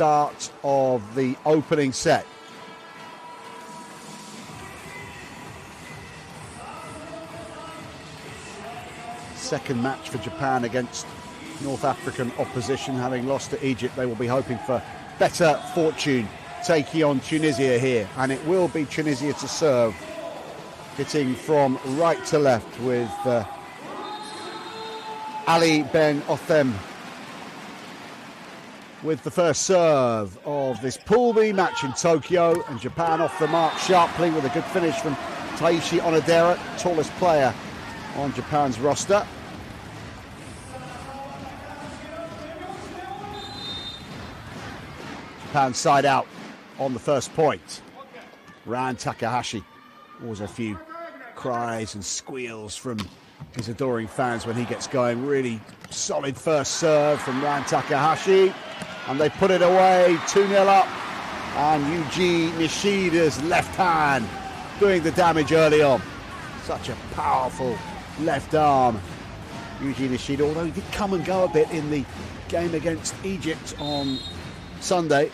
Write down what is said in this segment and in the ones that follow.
start of the opening set. Second match for Japan against North African opposition. Having lost to Egypt, they will be hoping for better fortune taking on Tunisia here, and it will be Tunisia to serve, hitting from right to left with Ali Ben Othem with the first serve of this Pool B match in Tokyo, and Japan off the mark sharply with a good finish from Taishi Onodera, tallest player on Japan's roster. Japan side out on the first point. Ran Takahashi. Always a few cries and squeals from his adoring fans when he gets going. Really solid first serve from Ran Takahashi. And they put it away, 2-0 up. And Yuji Nishida's left hand doing the damage early on. Such a powerful left arm, Yuji Nishida, although he did come and go a bit in the game against Egypt on Sunday.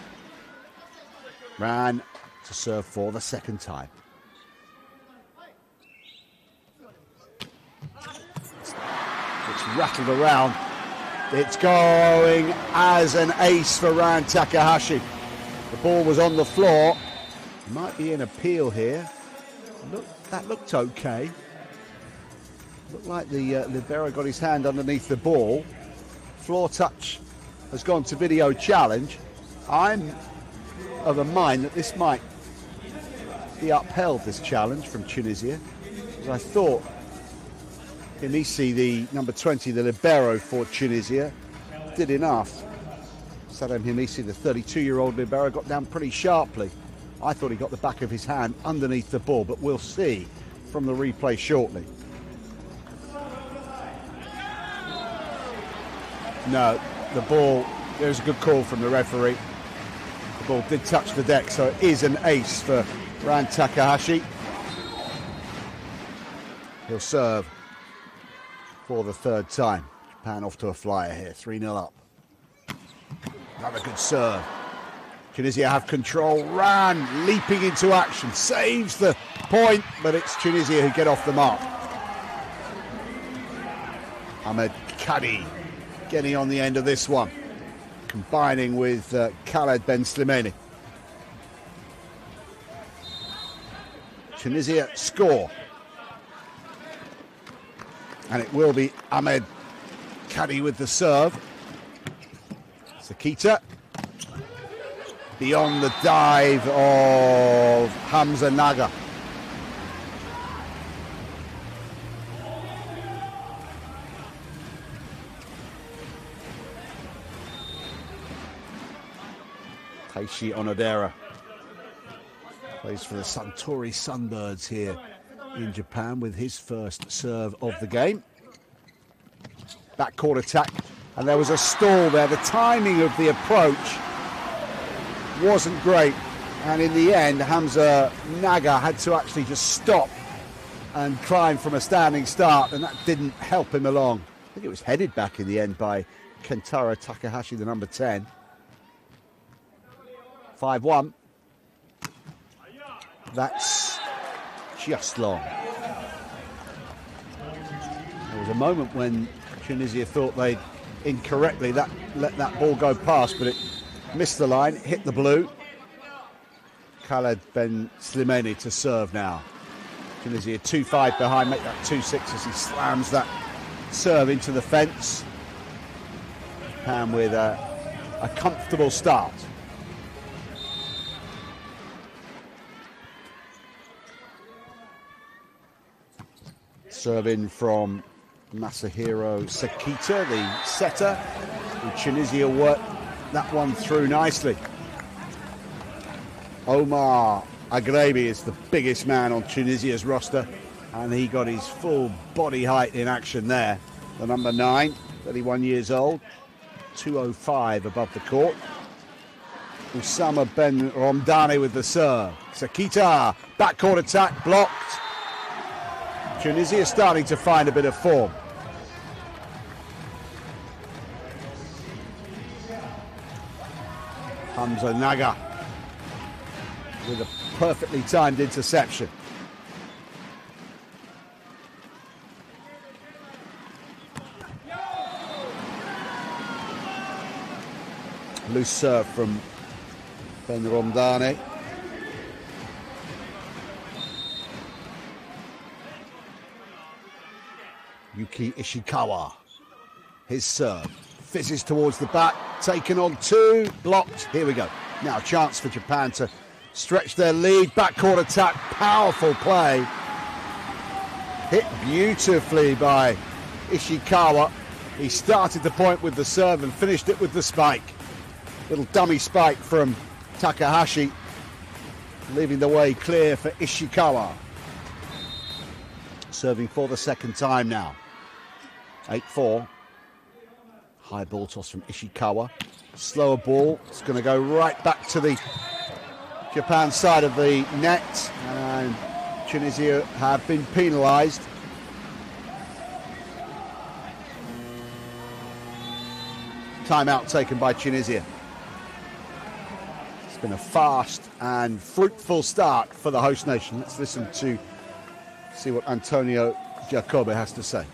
Ran to serve for the second time. It's rattled around. It's going as an ace for Ran Takahashi. The ball was on the floor. Might be an appeal here. That looked okay. Looked like the libero got his hand underneath the ball. Floor touch has gone to video challenge. I'm of a mind that this might be upheld, this challenge from Tunisia. As I thought Himisi, the number 20, the libero for Tunisia, did enough. Saddam Himisi, the 32-year-old libero, got down pretty sharply. I thought he got the back of his hand underneath the ball, but we'll see from the replay shortly. No, the ball, there's a good call from the referee. The ball did touch the deck, so it is an ace for Ran Takahashi. He'll serve for the third time. Japan off to a flyer here, 3-0 up. Another good serve. Tunisia have control. Ran leaping into action, saves the point, but it's Tunisia who get off the mark. Ahmed Kadi getting on the end of this one, combining with Khaled Ben Slimani. Tunisia score. And it will be Ahmed Kadi with the serve. Sakita. Beyond the dive of Hamza Naga. Taishi Onodera plays for the Suntory Sunbirds here in Japan with his first serve of the game. Backcourt attack, and there was a stall there. The timing of the approach wasn't great, and in the end Hamza Naga had to actually just stop and climb from a standing start, and that didn't help him along. I think it was headed back in the end by Kentaro Takahashi, the number 10. 5-1. That's just long. There was a moment when Tunisia thought they'd incorrectly let that ball go past, but it missed the line, hit the blue. Khaled Ben Slimani to serve now. Tunisia 2-5 behind, make that 2-6 as he slams that serve into the fence. Japan with a comfortable start. Serve in from Masahiro Sakita, the setter, who Tunisia worked that one through nicely. Omar Agrebi is the biggest man on Tunisia's roster, and he got his full body height in action there. The number 9, 31 years old, 205 above the court. Usama Ben Romdani with the serve. Sakita, backcourt attack, blocked. Tunisia starting to find a bit of form. Hamza Naga with a perfectly timed interception. Loose serve from Ben Romdani. Yuki Ishikawa, his serve, fizzes towards the back, taken on two, blocked, here we go. Now a chance for Japan to stretch their lead, backcourt attack, powerful play. Hit beautifully by Ishikawa. He started the point with the serve and finished it with the spike. Little dummy spike from Takahashi, leaving the way clear for Ishikawa. Serving for the second time now. 8-4. High ball toss from Ishikawa. Slower ball. It's going to go right back to the Japan side of the net. And Tunisia have been penalised. Timeout taken by Tunisia. It's been a fast and fruitful start for the host nation. Let's listen to see what Antonio Giacobbe has to say.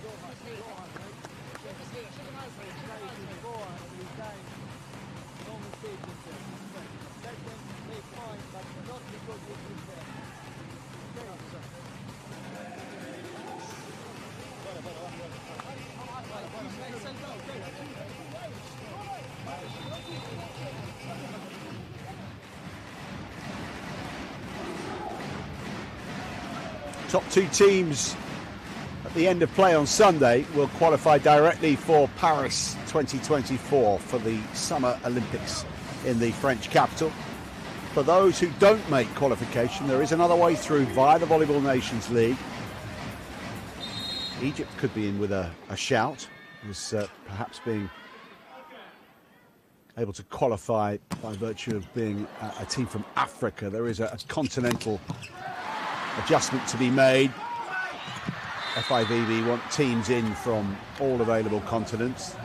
Top two teams at the end of play on Sunday will qualify directly for Paris 2024 for the Summer Olympics in the French capital. For those who don't make qualification, there is another way through via the Volleyball Nations League. Egypt could be in with a shout, as perhaps being able to qualify by virtue of being a team from Africa. There is a continental adjustment to be made. FIVB want teams in from all available continents.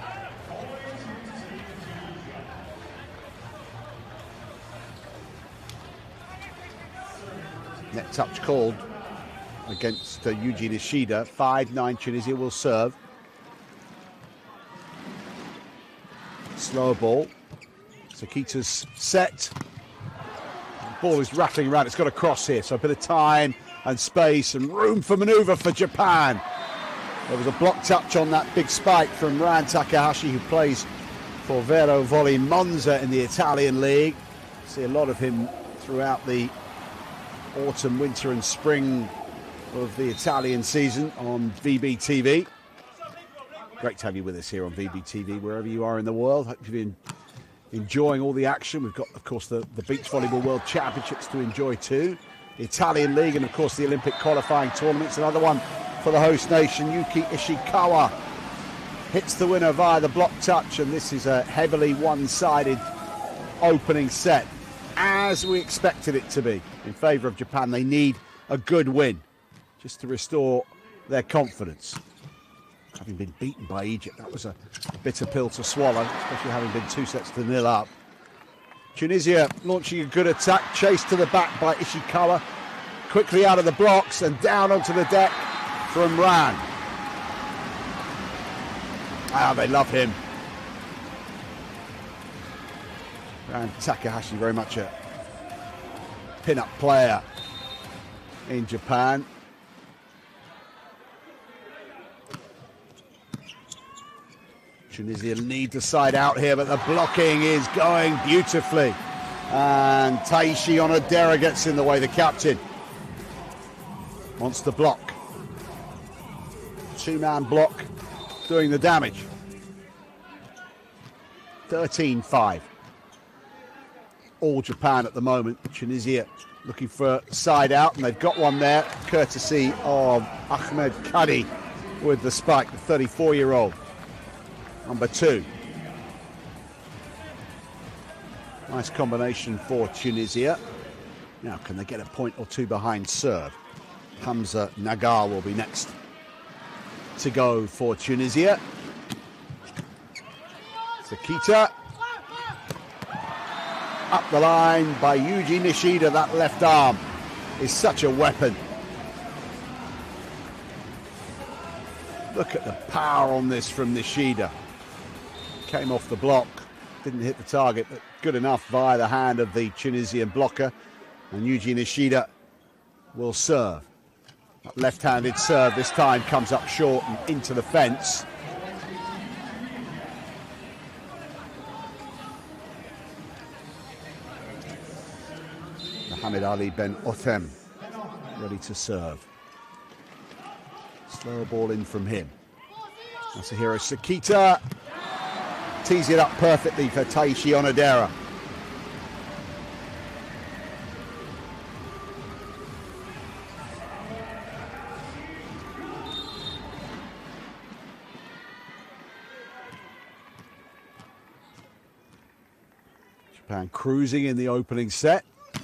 Net touch called against Eugene Ishida. 5-9 Tunisia will serve. Slower ball. Sakita's set. The ball is rattling around. It's got a cross here, so a bit of time and space and room for manoeuvre for Japan. There was a block touch on that big spike from Ran Takahashi, who plays for Vero Volley Monza in the Italian league. See a lot of him throughout the autumn, winter and spring of the Italian season on VBTV. Great to have you with us here on VBTV, wherever you are in the world. Hope you've been enjoying all the action. We've got, of course, the Beach Volleyball World Championships to enjoy too. The Italian League and, of course, the Olympic qualifying tournaments. Another one for the host nation. Yuki Ishikawa hits the winner via the block touch, and this is a heavily one-sided opening set, as we expected it to be, in favour of Japan. They need a good win just to restore their confidence. Having been beaten by Egypt, that was a bitter pill to swallow, especially having been 2-0 up. Tunisia launching a good attack, chased to the back by Ishikawa, quickly out of the blocks and down onto the deck from Ran. Ah, they love him. Ran Takahashi, very much a pin-up player in Japan. Tunisia need the side out here, but the blocking is going beautifully. And Taishi Onodera gets in the way, the captain. Wants to block. Two-man block doing the damage. 13-5. All Japan at the moment. Tunisia looking for side out, and they've got one there, courtesy of Ahmed Kadi with the spike, the 34-year-old. Number 2. Nice combination for Tunisia. Now, can they get a point or two behind serve? Hamza Nagar will be next to go for Tunisia. Sakita. up the line by Yuji Nishida. That left arm is such a weapon. Look at the power on this from Nishida. Came off the block, didn't hit the target, but good enough via the hand of the Tunisian blocker. And Yuji Nishida will serve. That left-handed serve this time comes up short and into the fence. Mohamed Ali Ben Othem ready to serve. Slow ball in from him. Masahiro Sakita tees it up perfectly for Taishi Onodera. Japan cruising in the opening set. A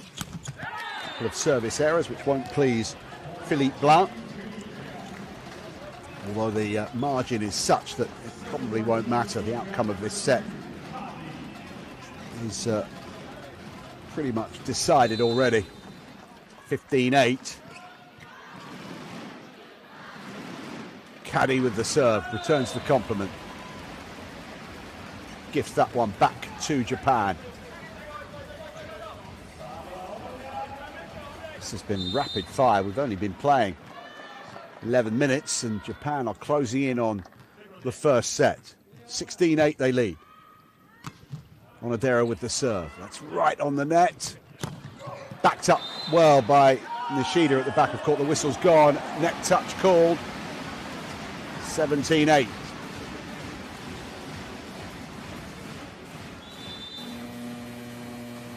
couple of service errors which won't please Philippe Blanc. Although the margin is such that it probably won't matter. The outcome of this set is pretty much decided already. 15-8. Caddy with the serve, returns the compliment. Gifts that one back to Japan. This has been rapid fire. We've only been playing 11 minutes and Japan are closing in on the first set. 16-8 they lead. Onodera with the serve. That's right on the net. Backed up well by Nishida at the back of court. The whistle's gone. Net touch called. 17-8.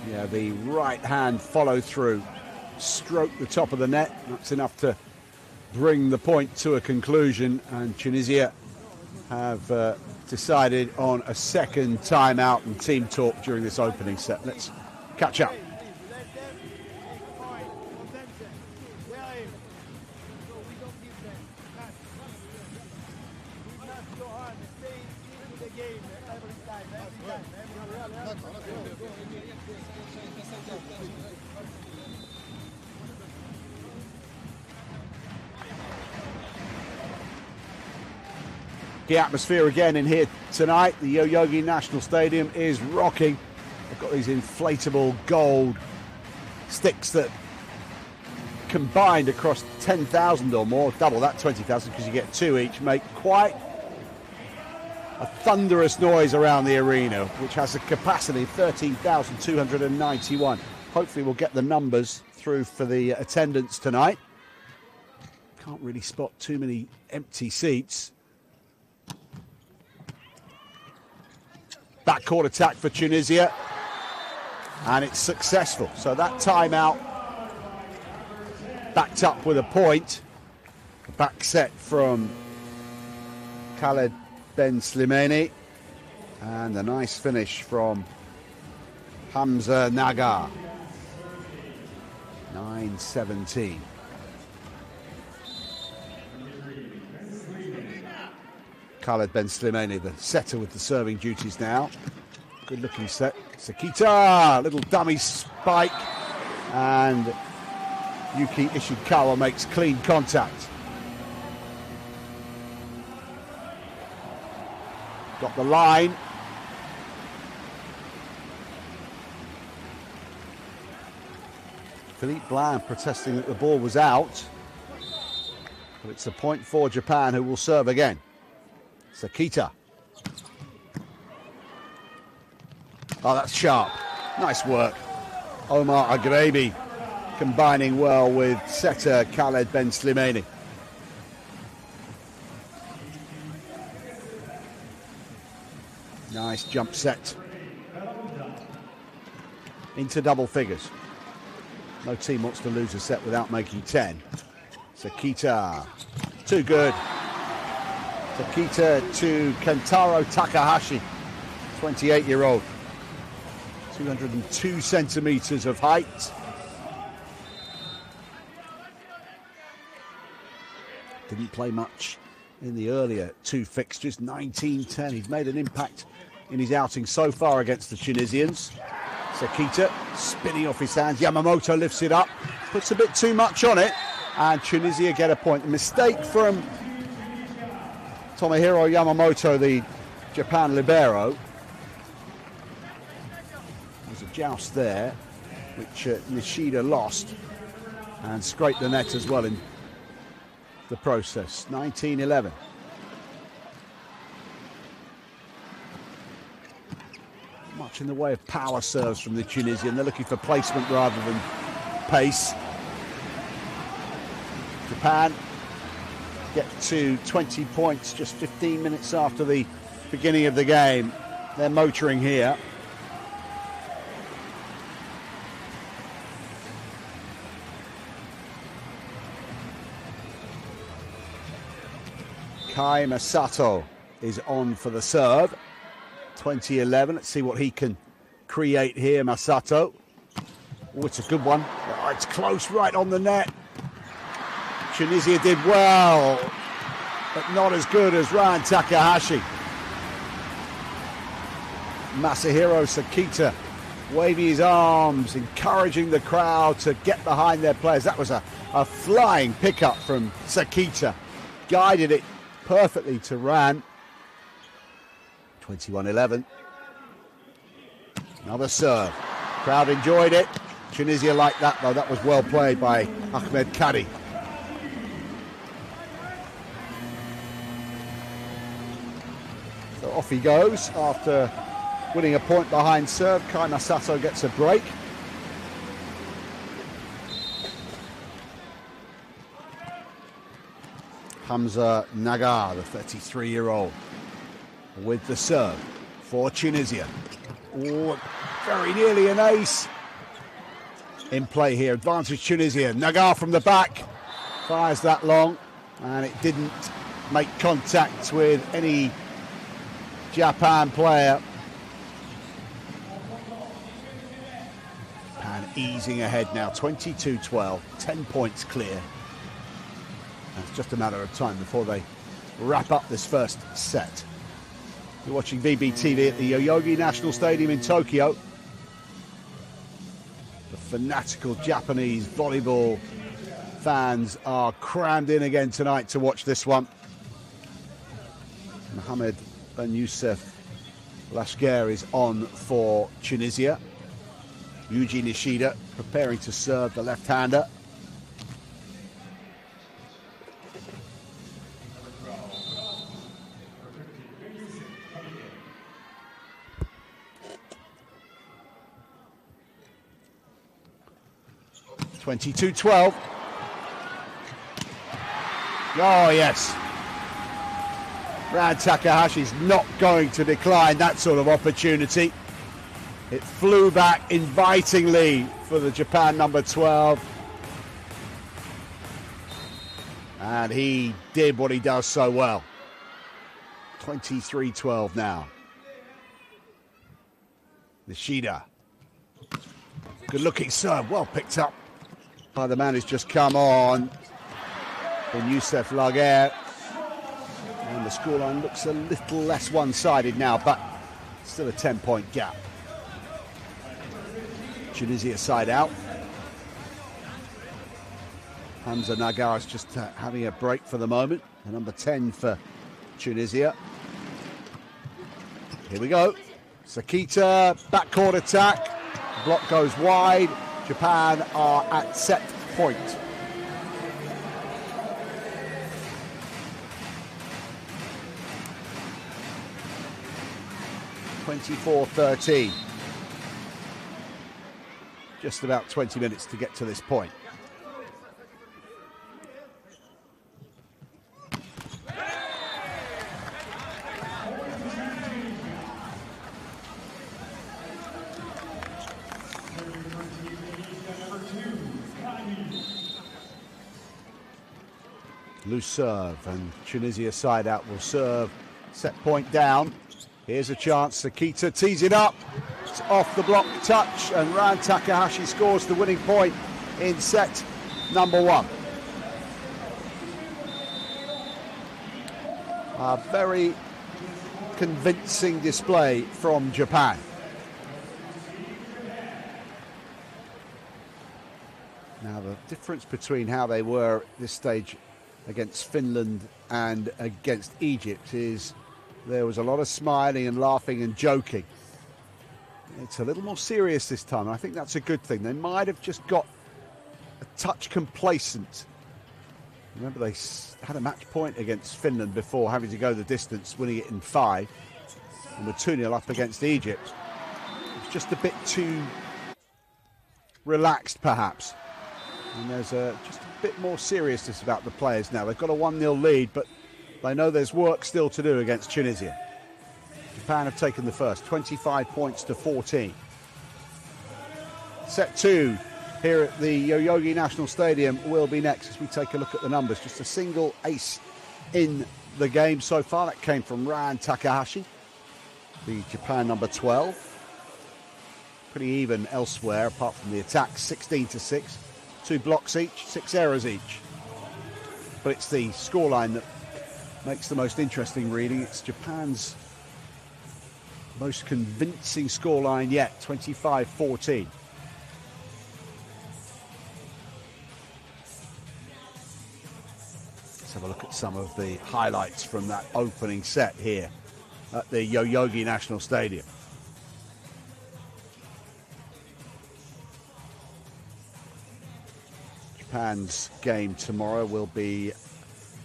Yeah, the right hand follow through. Stroke the top of the net. That's enough to bring the point to a conclusion, and Tunisia have decided on a second timeout and team talk during this opening set. Let's catch up. The atmosphere again in here tonight. The Yoyogi National Stadium is rocking. They've got these inflatable gold sticks that combined across 10,000 or more, double that 20,000 because you get two each, make quite a thunderous noise around the arena, which has a capacity of 13,291. Hopefully we'll get the numbers through for the attendance tonight. Can't really spot too many empty seats. Backcourt attack for Tunisia, and it's successful. So that timeout backed up with a point. A back set from Khaled Ben Slimani, and a nice finish from Hamza Nagar. 9-17. Khaled Ben Slimani, the setter with the serving duties now. Good looking set. Sakita, little dummy spike. And Yuki Ishikawa makes clean contact. Got the line. Philippe Blanc protesting that the ball was out. But it's a point for Japan, who will serve again. Sakita. Oh, that's sharp. Nice work. Omar Agrebi combining well with setter Khaled Ben Slimani. Nice jump set. Into double figures. No team wants to lose a set without making 10. Sakita. Too good. Sakita to Kentaro Takahashi, 28-year-old. 202 centimetres of height. Didn't play much in the earlier two fixtures. 19-10. He's made an impact in his outing so far against the Tunisians. Sakita spinning off his hands. Yamamoto lifts it up, puts a bit too much on it, and Tunisia get a point. A mistake from Tomohiro Yamamoto, the Japan libero. There's a joust there, which Nishida lost, and scraped the net as well in the process. 19-11. Much in the way of power serves from the Tunisian. They're looking for placement rather than pace. Japan get to 20 points just 15 minutes after the beginning of the game. They're motoring here. Kai Masato is on for the serve. 20-11. Let's see what he can create here, Masato. Oh, it's a good one. Oh, it's close, right on the net. Tunisia did well, but not as good as Ryan Takahashi. Masahiro Sakita waving his arms, encouraging the crowd to get behind their players. That was a flying pickup from Sakita. Guided it perfectly to Ran. 21-11. Another serve. Crowd enjoyed it. Tunisia liked that though. That was well played by Ahmed Kadi. So off he goes after winning a point behind serve. Kai Masato gets a break. Hamza Nagar, the 33-year-old, with the serve for Tunisia. Oh, very nearly an ace. In play here, advantage Tunisia. Nagar from the back, fires that long, and it didn't make contact with any Japan player. Japan easing ahead now, 22-12, 10 points clear. It's just a matter of time before they wrap up this first set. You're watching VBTV at the Yoyogi National Stadium in Tokyo. The fanatical Japanese volleyball fans are crammed in again tonight to watch this one. Mohamed Ben Youssef Lashger is on for Tunisia. Yuji Nishida preparing to serve the left-hander. (22-12). Oh yes, Ryan Takahashi's not going to decline that sort of opportunity. It flew back invitingly for the Japan number 12, and he did what he does so well. 23-12 now. Nishida, good looking serve, well picked up by the man who's just come on, Ben Youssef Lashger. And the scoreline looks a little less one-sided now, but still a 10-point gap. Tunisia side out. Hamza Nagar is just having a break for the moment. The number 10 for Tunisia. Here we go. Sakita, backcourt attack. Block goes wide. Japan are at set point. (24-13). Just about 20 minutes to get to this point. Loose serve, and Tunisia side out will serve. Set point down. Here's a chance. Sakita tees it up. It's off the block touch, and Ryan Takahashi scores the winning point in set number 1. A very convincing display from Japan. Now, the difference between how they were at this stage against Finland and against Egypt is there was a lot of smiling and laughing and joking. It's a little more serious this time, and I think that's a good thing. They might have just got a touch complacent. Remember, they had a match point against Finland before having to go the distance, winning it in 5, and were 2-0 up against Egypt. It's just a bit too relaxed, perhaps. And there's just a bit more seriousness about the players now. They've got a 1-0 lead, but they know there's work still to do against Tunisia. Japan have taken the first, 25 points to 14. Set 2 here at the Yoyogi National Stadium will be next as we take a look at the numbers. Just a single ace in the game so far. That came from Ryan Takahashi, the Japan number 12. Pretty even elsewhere, apart from the attack, 16-6. 2 blocks each, 6 errors each. But it's the scoreline that makes the most interesting reading. It's Japan's most convincing scoreline yet, 25-14. Let's have a look at some of the highlights from that opening set here at the Yoyogi National Stadium. Japan's game tomorrow will be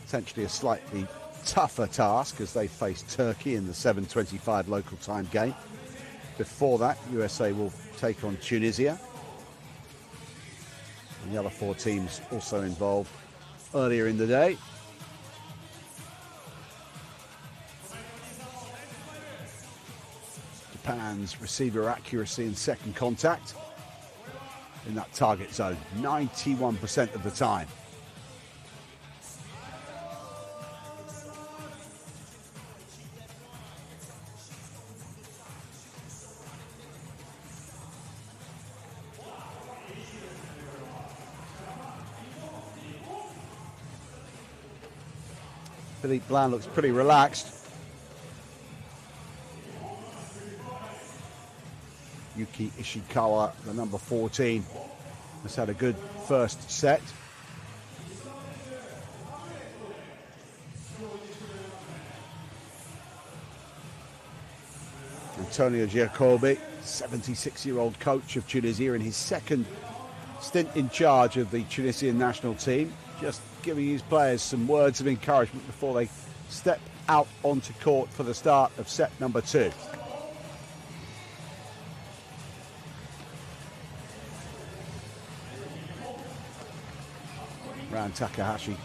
essentially a slightly tougher task as they face Turkey in the 7:25 local time game. Before that, USA will take on Tunisia. And the other 4 teams also involved earlier in the day. Japan's receiver accuracy in second contact in that target zone, 91% of the time. Philippe Blanc looks pretty relaxed. Yuki Ishikawa, the number 14, has had a good first set. Antonio Giacobbe, 76-year-old coach of Tunisia, in his second stint in charge of the Tunisian national team, just giving his players some words of encouragement before they step out onto court for the start of set number 2. Ryan Takahashi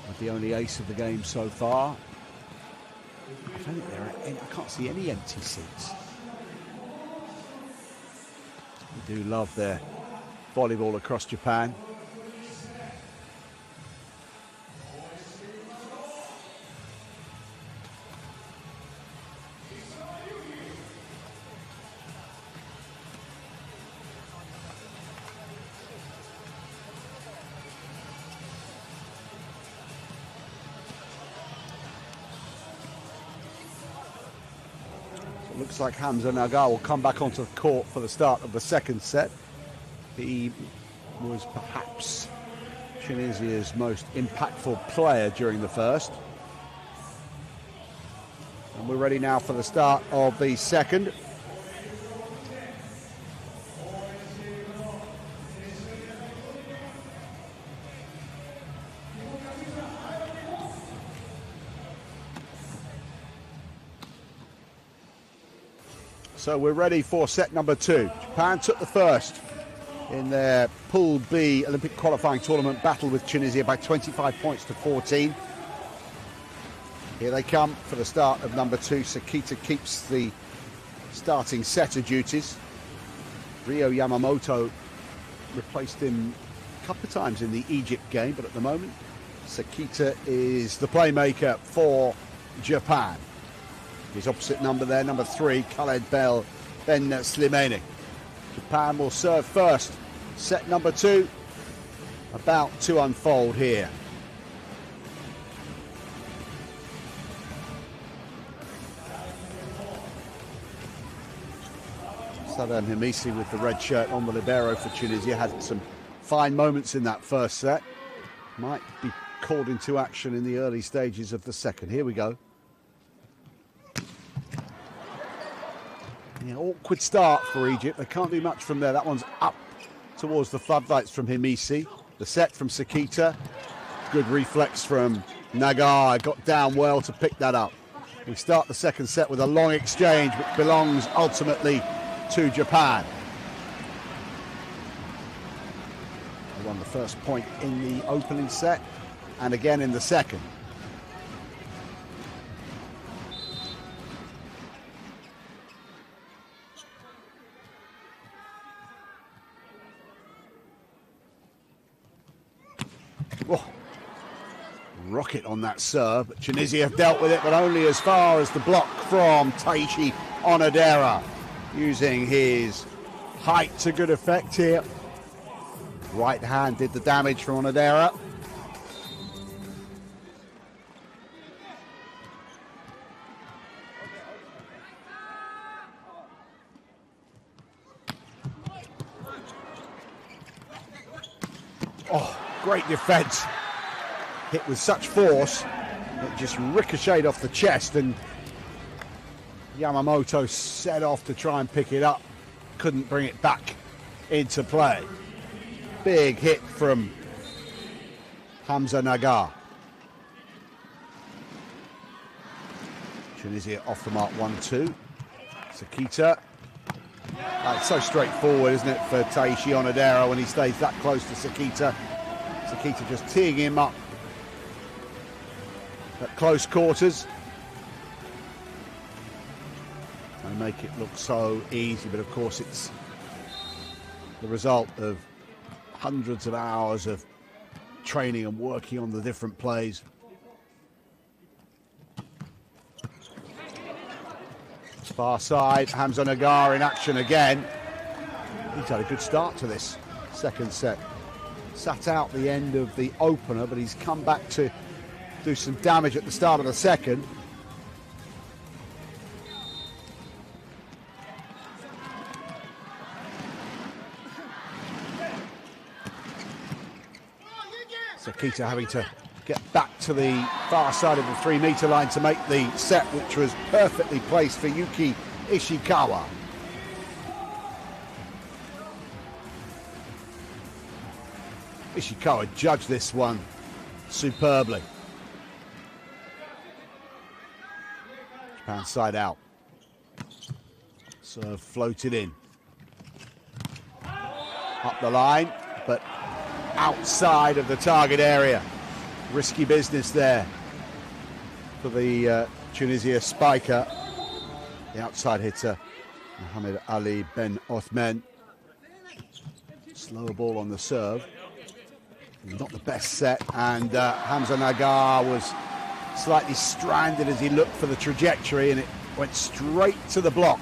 with the only ace of the game so far. I don't think there are any, I can't see any empty seats. They do love their volleyball across Japan. Looks like Hamza Nagar will come back onto the court for the start of the second set. He was perhaps Tunisia's most impactful player during the first. And we're ready now for the start of the second. So we're ready for set number 2. Japan took the first in their Pool B Olympic qualifying tournament battle with Tunisia by 25 points to 14. Here they come for the start of number 2. Sakita keeps the starting setter duties. Ryo Yamamoto replaced him a couple of times in the Egypt game, but at the moment, Sakita is the playmaker for Japan. His opposite number there, number 3, Khaled Ben Slimani. Japan will serve first. Set number 2 about to unfold here. Sadam Hemisi with the red shirt on the libero for Tunisia had some fine moments in that first set. Might be called into action in the early stages of the second. Here we go. Yeah, awkward start for Egypt. They can't do much from there. That one's up towards the floodlights from Hemisi. The set from Sakita. Good reflex from Nagar. Got down well to pick that up. We start the second set with a long exchange, which belongs ultimately to Japan. They won the first point in the opening set and again in the second. Oh, rocket on that serve, but Tunisia have dealt with it, but only as far as the block from Taishi Onodera, using his height to good effect here. Right hand did the damage from Onodera. Oh, great defense. Hit with such force, it just ricocheted off the chest, and Yamamoto set off to try and pick it up. Couldn't bring it back into play. Big hit from Hamza Nagar. Tunisia off the mark 1-2. Sakita. It's so straightforward, isn't it, for Taishi Onodera when he stays that close to Sakita. Sakita just teeing him up at close quarters. They make it look so easy, but of course it's the result of hundreds of hours of training and working on the different plays. Far side, Hamza Nagar in action again. He's had a good start to this second set. Sat out the end of the opener, but he's come back to do some damage at the start of the second. Sakita having to get back to the far side of the 3-meter line to make the set, which was perfectly placed for Yuki Ishikawa. Ishikawa judged this one superbly. Japan side out. Serve floated in. Up the line, but outside of the target area. Risky business there for the Tunisia spiker. The outside hitter, Mohamed Ali Ben Othman. Slower ball on the serve. Not the best set, and Hamza Nagar was slightly stranded as he looked for the trajectory, and it went straight to the block.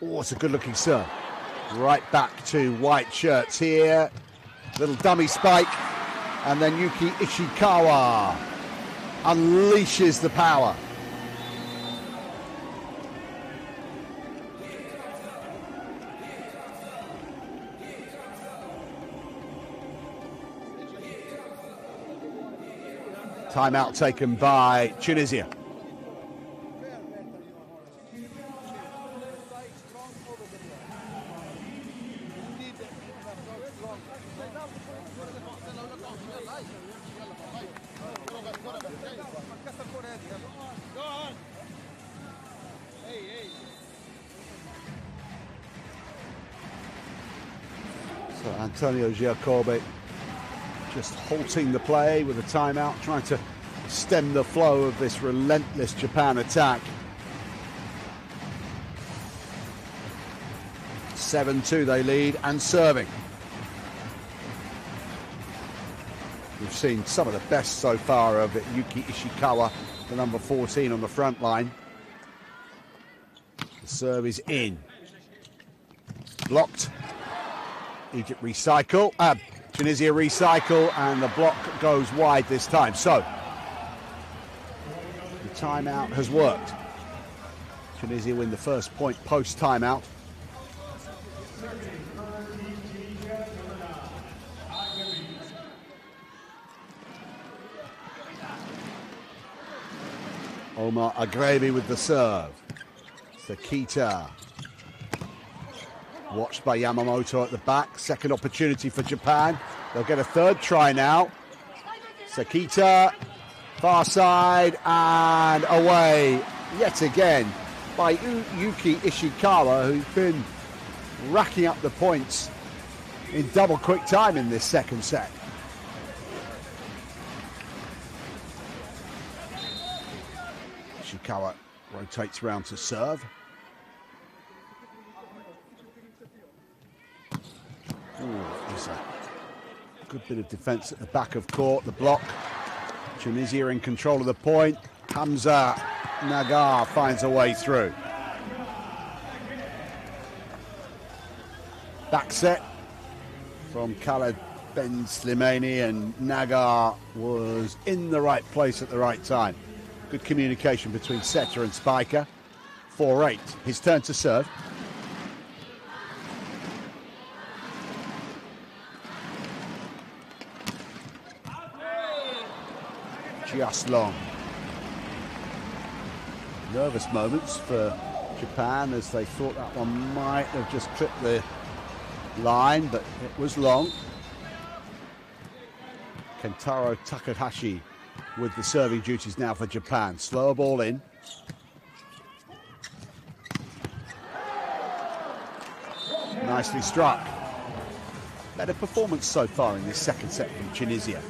Oh, it's a good-looking serve. Right back to white shirts here. Little dummy spike, and then Yuki Ishikawa unleashes the power. Timeout taken by Tunisia. So Antonio Giacobbe just halting the play with a timeout, trying to stem the flow of this relentless Japan attack. 7-2 they lead and serving. We've seen some of the best so far of Yuki Ishikawa, the number 14 on the front line. The serve is in. Blocked. Egypt recycle. Tunisia recycle, and the block goes wide this time. So, the timeout has worked. Tunisia win the first point post-timeout. Omar Agrebi with the serve. Sakita. Watched by Yamamoto at the back. Second opportunity for Japan. They'll get a third try now. Sakita, far side, and away yet again by Yuki Ishikawa, who's been racking up the points in double quick time in this second set. Ishikawa rotates round to serve. There's a good bit of defence at the back of court. The block. Tunisia in control of the point. Hamza Nagar finds a way through. Back set from Khaled Ben Slimani, and Nagar was in the right place at the right time. Good communication between setter and spiker. 4-8. His turn to serve. Just long. Nervous moments for Japan as they thought that one might have just clipped the line, but it was long. Kentaro Takahashi with the serving duties now for Japan. Slower ball in. Nicely struck. Better performance so far in this second set from Tunisia.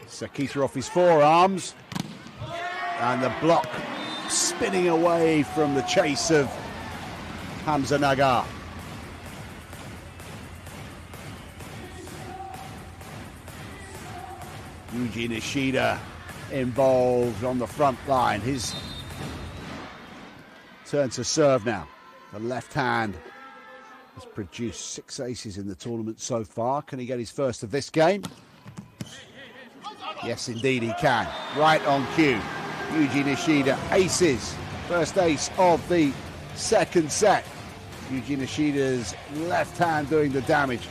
Sakita off his forearms, and the block spinning away from the chase of Hamza Nagar. Yuji Nishida involved on the front line. His turn to serve now. The left hand has produced 6 aces in the tournament so far. Can he get his first of this game? Yes, indeed he can. Right on cue. Yuji Nishida aces. First ace of the second set. Yuji Nishida's left hand doing the damage.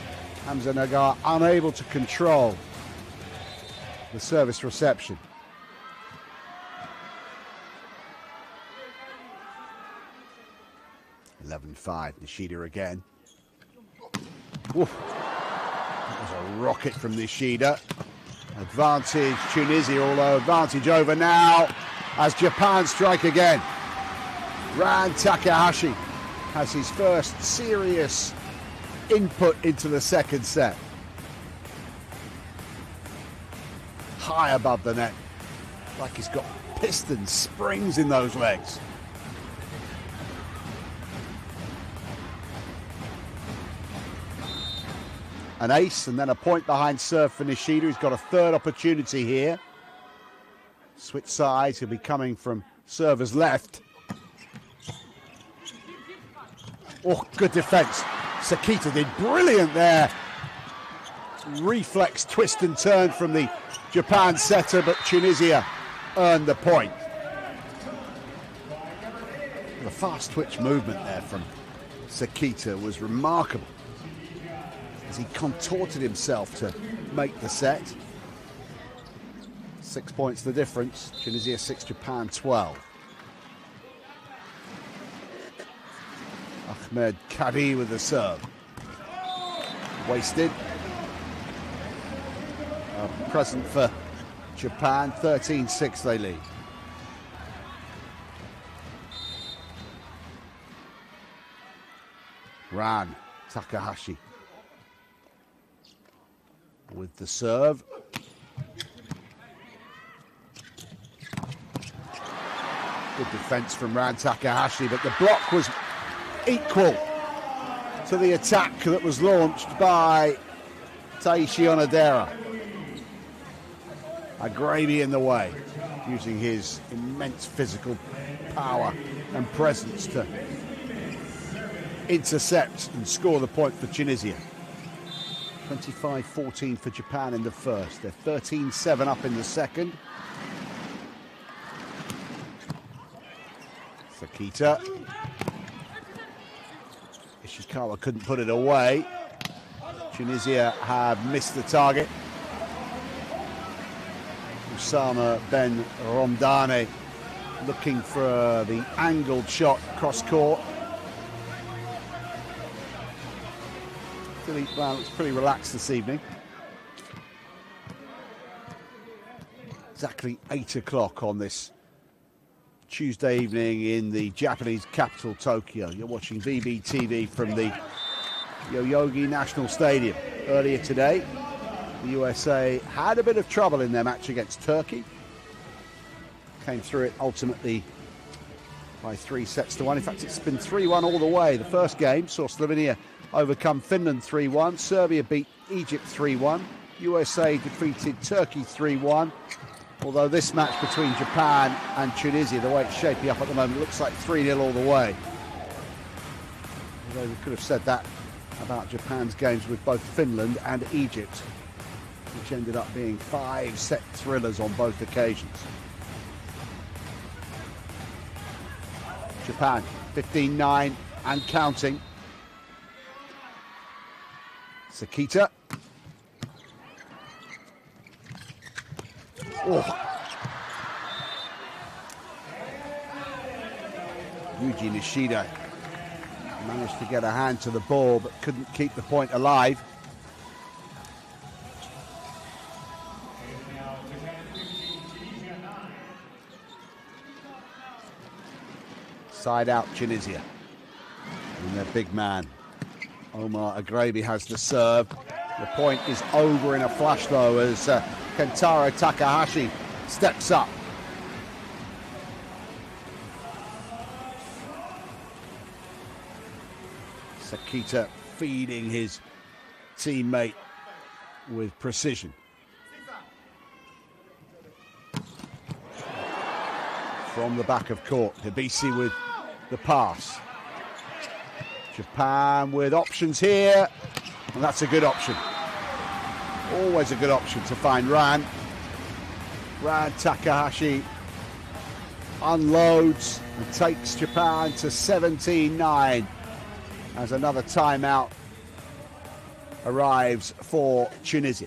Hamza Nagar unable to control the service reception. (11-5). Nishida again. Oof. That was a rocket from Nishida. Advantage Tunisia, although advantage over now as Japan strike again. Ran Takahashi has his first serious input into the second set. High above the net, like he's got piston springs in those legs. An ace and then a point behind serve for Nishida. He's got a third opportunity here. Switch sides, he'll be coming from server's left. Oh, good defense. Sakita did brilliant there. Reflex twist and turn from the Japan setter, but Tunisia earned the point. The fast twitch movement there from Sakita was remarkable as he contorted himself to make the set. 6 points the difference. Tunisia 6, Japan 12. Ahmed Kadi with the serve. Wasted. A present for Japan. 13-6 they lead. Ran Takahashi with the serve. Good defense from Ran Takahashi, but the block was equal to the attack that was launched by Taishi Onodera. Agrabee in the way, using his immense physical power and presence to intercept and score the point for Tunisia. 25-14 for Japan in the first. They're 13-7 up in the second. Sakita. Ishikawa couldn't put it away. Tunisia have missed the target. Osama Ben Romdane looking for the angled shot cross court. Philippe Blanc looks pretty relaxed this evening. Exactly 8 o'clock on this Tuesday evening in the Japanese capital, Tokyo. You're watching VBTV from the Yoyogi National Stadium. Earlier today, the USA had a bit of trouble in their match against Turkey. Came through it ultimately by 3-1. In fact, it's been 3-1 all the way. The first game saw Slovenia overcome Finland 3-1. Serbia beat Egypt 3-1. USA defeated Turkey 3-1. Although this match between Japan and Tunisia, the way it's shaping up at the moment, looks like 3-0 all the way. Although we could have said that about Japan's games with both Finland and Egypt, which ended up being 5-set thrillers on both occasions. Japan 15-9 and counting. Sakita. Oh. Yuji Nishida managed to get a hand to the ball but couldn't keep the point alive. Side out Tunisia. And their big man, Omar Agrabee, has the serve. The point is over in a flash though as Kentaro Takahashi steps up. Sakita feeding his teammate with precision. From the back of court, Hibisi with the pass. Japan with options here, and that's a good option. Always a good option to find Ran. Ran Takahashi unloads and takes Japan to 17-9 as another timeout arrives for Tunisia.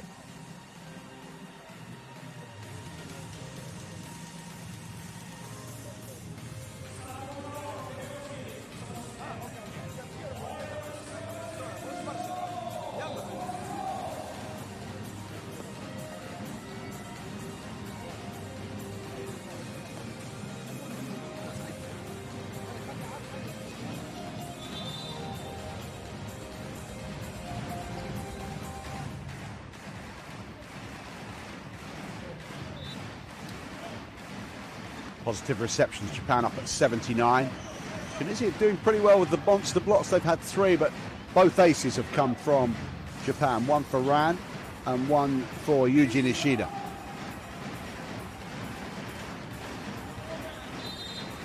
Positive receptions, Japan up at 79. Tunisia doing pretty well with the monster blocks. They've had 3, but both aces have come from Japan. One for Ran and one for Yuji Nishida.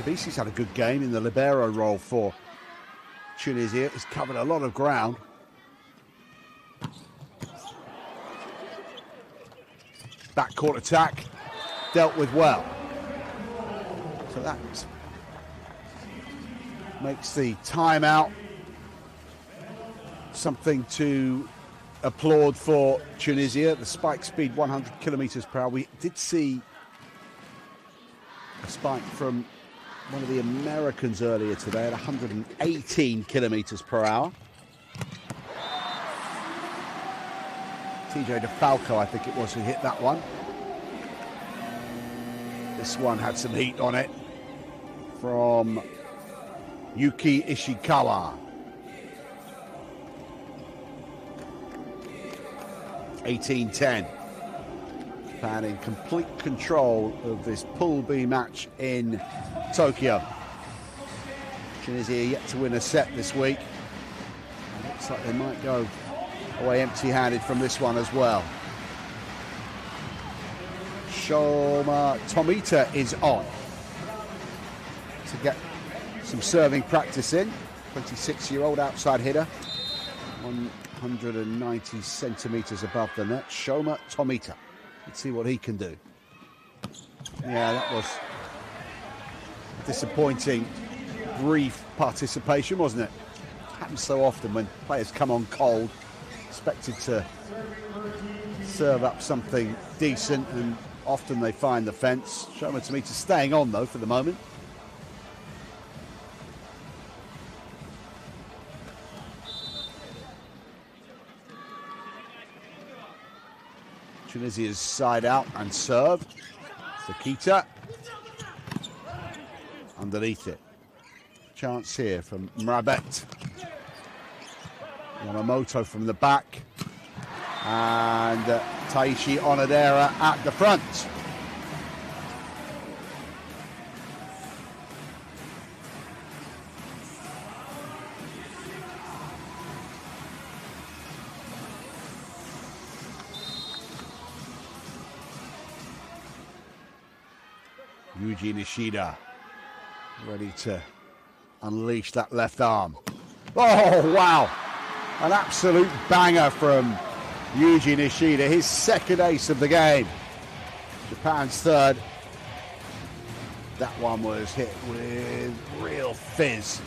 Hibisi's had a good game in the libero role for Tunisia. He's covered a lot of ground. Backcourt attack, dealt with well. So that makes the timeout something to applaud for Tunisia. The spike speed 100 kilometers per hour. We did see a spike from one of the Americans earlier today at 118 kilometers per hour. TJ DeFalco, I think it was, who hit that one. This one had some heat on it from Yuki Ishikawa. 18-10. Japan in complete control of this Pool B match in Tokyo. Tunisia yet to win a set this week. It looks like they might go away empty-handed from this one as well. Shoma Tomita is on to get some serving practice in. 26-year-old outside hitter, 190 centimetres above the net. Shoma Tomita. Let's see what he can do. Yeah, that was a disappointing, brief participation, wasn't it? Happens so often when players come on cold, expected to serve up something decent, and often they find the fence. Shoma Tomita staying on though for the moment. Tunisia's side out and serve. Sakita underneath it. Chance here from Mrabet. Yamamoto from the back. And Taishi Onodera at the front. Yuji Nishida ready to unleash that left arm. Oh, wow. An absolute banger from Yuji Nishida, his second ace of the game. Japan's third. That one was hit with real fizz.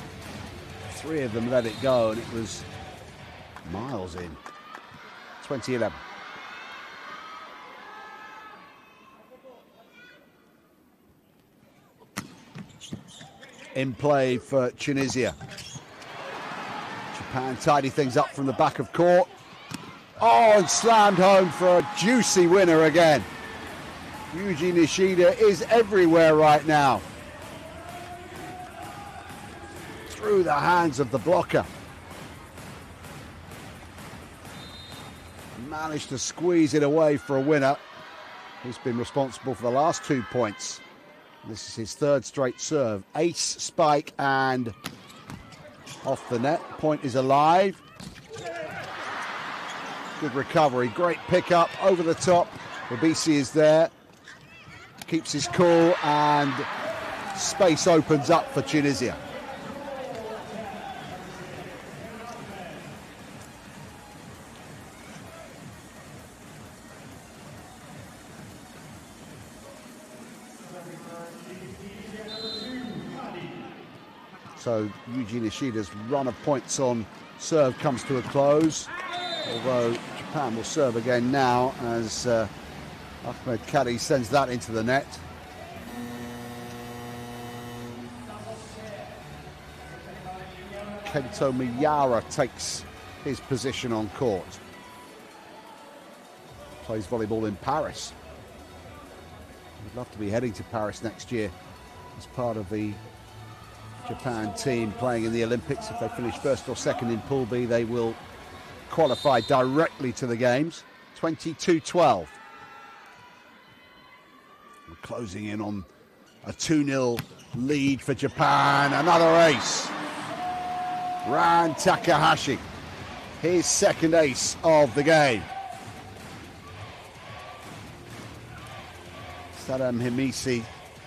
Three of them let it go, and it was miles in. 2011. In play for Tunisia. Japan tidy things up from the back of court. Oh, and slammed home for a juicy winner again. Yuji Nishida is everywhere right now. Through the hands of the blocker. Managed to squeeze it away for a winner who's been responsible for the last 2 points. This is his third straight serve. Ace, spike, and off the net. Point is alive. Good recovery, great pickup over the top. Obisi is there. Keeps his cool, and space opens up for Tunisia. So Yuji Nishida's run of points on serve comes to a close, although Japan will serve again now as Ahmed Kadi sends that into the net. Kento Miyara takes his position on court. Plays volleyball in Paris. We'd love to be heading to Paris next year as part of the Japan team playing in the Olympics. If they finish first or second in Pool B, they will qualify directly to the games. 22-12. We're closing in on a 2-0 lead for Japan. Another ace. Ran Takahashi, his second ace of the game. Sadam Himisi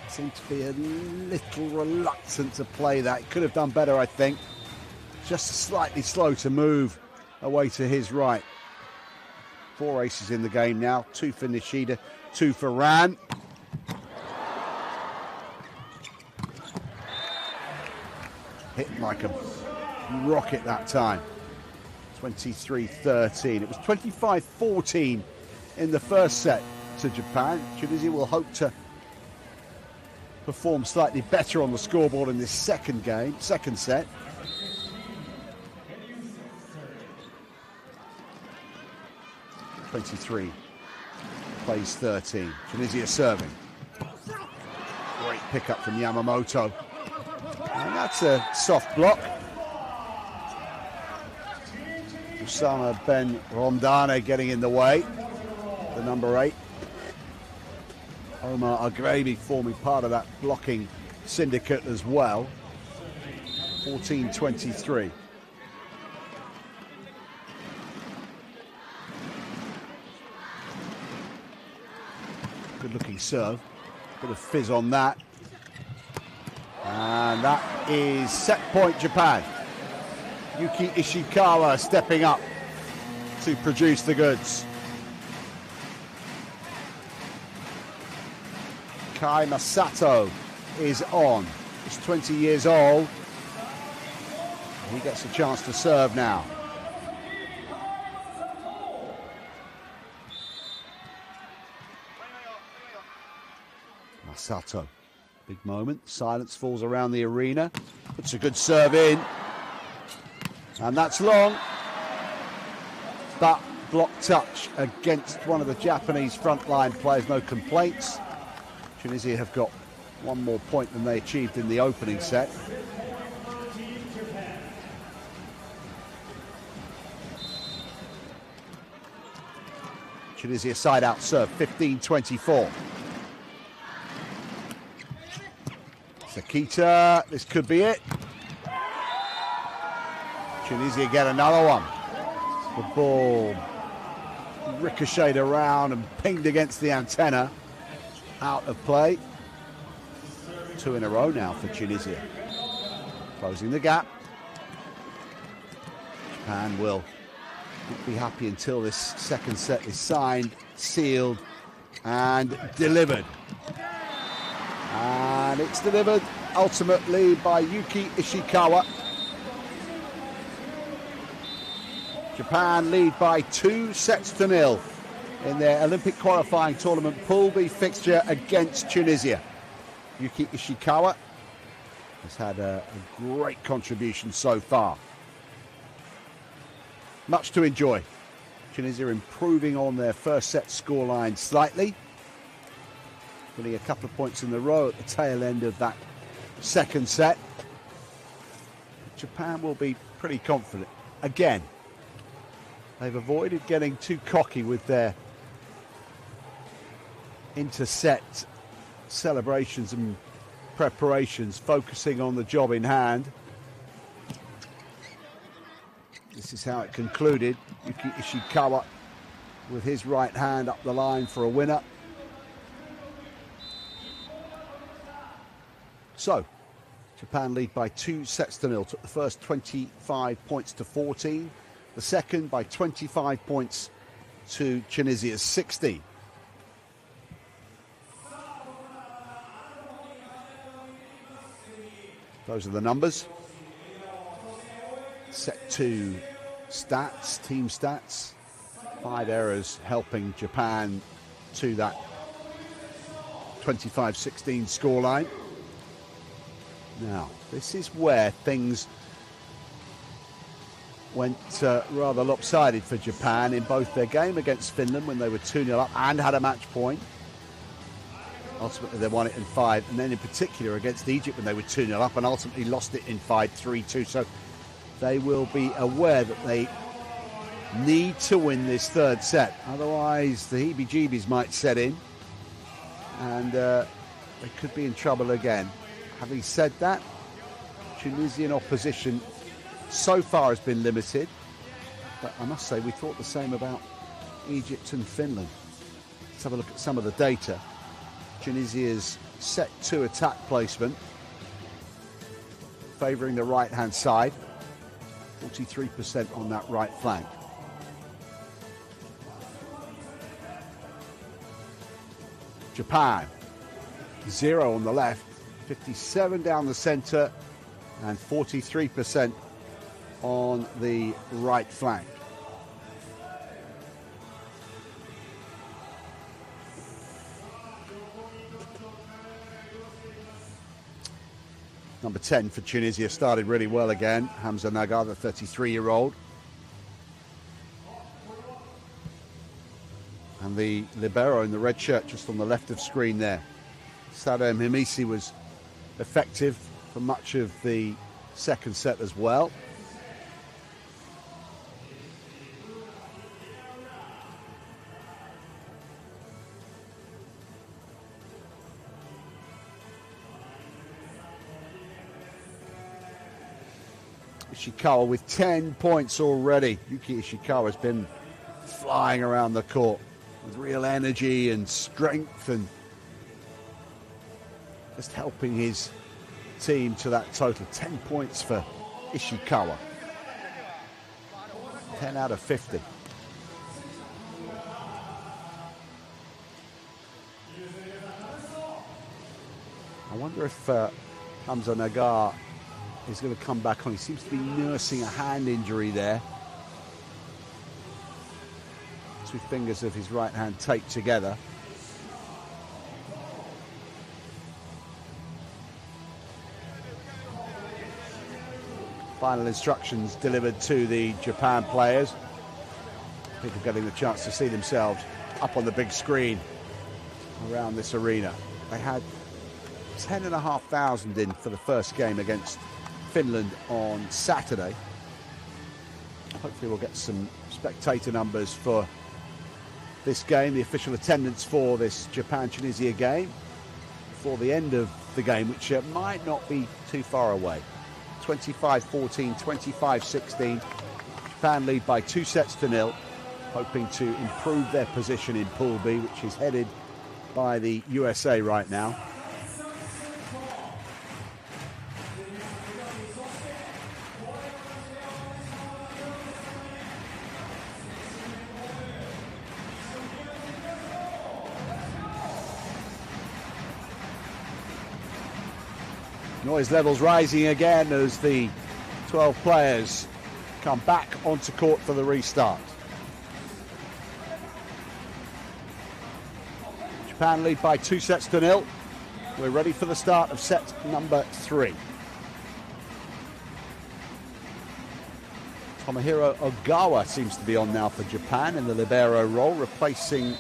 seemed to be a little reluctant to play that. Could have done better, I think. Just slightly slow to move away to his right. 4 aces in the game now. 2 for Nishida, 2 for Ran. Hit like a rocket that time. 23-13. It was 25-14 in the first set to Japan. Tunisia will hope to perform slightly better on the scoreboard in this second set. (23) plays 13. Tunisia serving. Great pickup from Yamamoto. And that's a soft block. Usama Ben Romdane getting in the way. The number 8. Omar Agrebi forming part of that blocking syndicate as well. 14-23. Good looking looking serve. Bit of fizz on that. And that is set point Japan. Yuki Ishikawa stepping up to produce the goods. Kai Masato is on. He's 20 years old. He gets a chance to serve now. Masato, big moment. Silence falls around the arena. Puts a good serve in. And that's long. But block touch against one of the Japanese frontline players. No complaints. Tunisia have got one more point than they achieved in the opening set. Tunisia side out serve, 15-24. Sakita, this could be it. Tunisia get another one. The ball ricocheted around and pinged against the antenna. Out of play. 2 in a row now for Tunisia. Closing the gap. Japan will not be happy until this second set is signed, sealed, and delivered. And it's delivered ultimately by Yuki Ishikawa. Japan lead by 2-0 in their Olympic qualifying tournament Pool B fixture against Tunisia. Yuki Ishikawa has had a great contribution so far. Much to enjoy. Tunisia improving on their first set scoreline slightly. Winning a couple of points in a row at the tail end of that second set. Japan will be pretty confident. Again, they've avoided getting too cocky with their inter-set celebrations and preparations, focusing on the job in hand. This is how it concluded. Yuki Ishikawa with his right hand up the line for a winner. So, Japan lead by 2-0. Took the first 25 points to 14. The second by 25 points to Tunisia's 16. Those are the numbers. Set 2 stats, team stats. 5 errors helping Japan to that 25-16 scoreline. Now, this is where things went rather lopsided for Japan in both their game against Finland when they were 2-0 up and had a match point. Ultimately, they won it in 5, and then in particular against Egypt when they were 2-0 up and ultimately lost it in 5, 3-2. So they will be aware that they need to win this third set. Otherwise, the heebie-jeebies might set in, and they could be in trouble again. Having said that, Tunisian opposition so far has been limited, but I must say we thought the same about Egypt and Finland. Let's have a look at some of the data. Tunisia's set 2 attack placement, favouring the right-hand side, 43% on that right flank. Japan, 0 on the left, 57 down the centre, and 43% on the right flank. Number 10 for Tunisia started really well again. Hamza Nagar, the 33-year-old. And the libero in the red shirt just on the left of screen there. Sadem Himisi was effective for much of the second set as well. Ishikawa with 10 points already. Yuki Ishikawa has been flying around the court with real energy and strength and just helping his team to that total. 10 points for Ishikawa. 10 out of 50. I wonder if Hamza Nagar is going to come back on. He seems to be nursing a hand injury there. 2 fingers of his right hand taped together. Final instructions delivered to the Japan players. People getting the chance to see themselves up on the big screen around this arena. They had 10,500 in for the first game against Finland on Saturday. Hopefully we'll get some spectator numbers for this game, the official attendance for this Japan-Tunisia game, before the end of the game, which might not be too far away. 25-14, 25-16. Japan lead by 2-0, hoping to improve their position in Pool B, which is headed by the USA right now. Noise levels rising again as the 12 players come back onto court for the restart. Japan lead by 2-0. We're ready for the start of set number 3. Tomohiro Ogawa seems to be on now for Japan in the libero role, replacing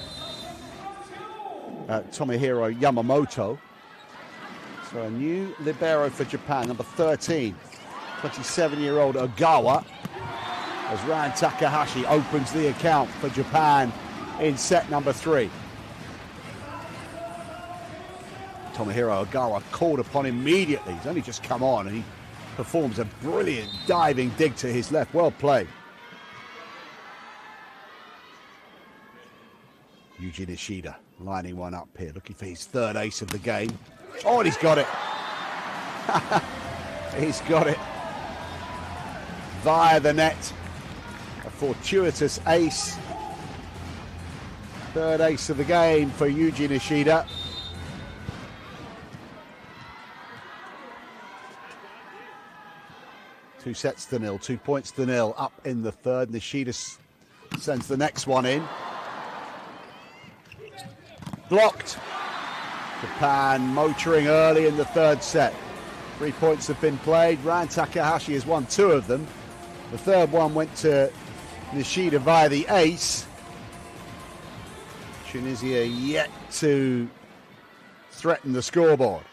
Tomohiro Yamamoto. So a new libero for Japan, number 13, 27-year-old Ogawa, as Ran Takahashi opens the account for Japan in set number 3. Tomohiro Ogawa called upon immediately. He's only just come on and he performs a brilliant diving dig to his left. Well played. Yuji Nishida lining one up here, looking for his 3rd ace of the game. Oh, and he's got it. He's got it. Via the net. A fortuitous ace. 3rd ace of the game for Yuji Nishida. Two sets to nil, 2 points to nil. Up in the 3rd. Nishida sends the next one in. Blocked. Japan motoring early in the 3rd set. 3 points have been played. Ran Takahashi has won 2 of them. The 3rd one went to Nishida via the ace. Tunisia yet to threaten the scoreboard.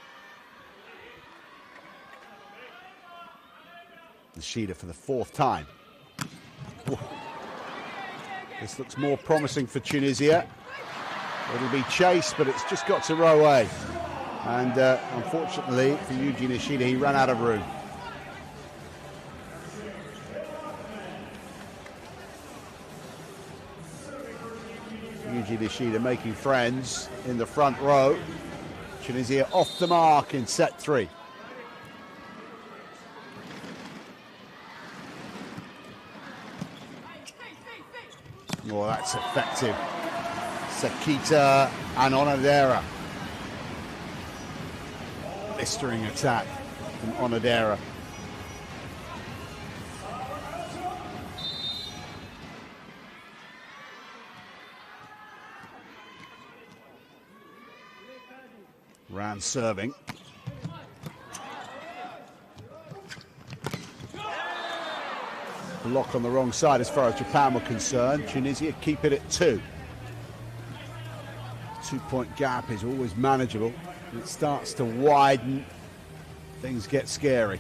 Nishida for the 4th time. This looks more promising for Tunisia. It'll be chased, but it's just got to row away. And unfortunately for Yuji Nishida, he ran out of room. Yuji Nishida making friends in the front row. Tunisia off the mark in set 3. Oh, that's effective. Sekita and Onodera. Blistering attack from Onodera. Ran serving. Block on the wrong side as far as Japan were concerned. Tunisia keep it at 2. 2-point gap is always manageable. It starts to widen, things get scary.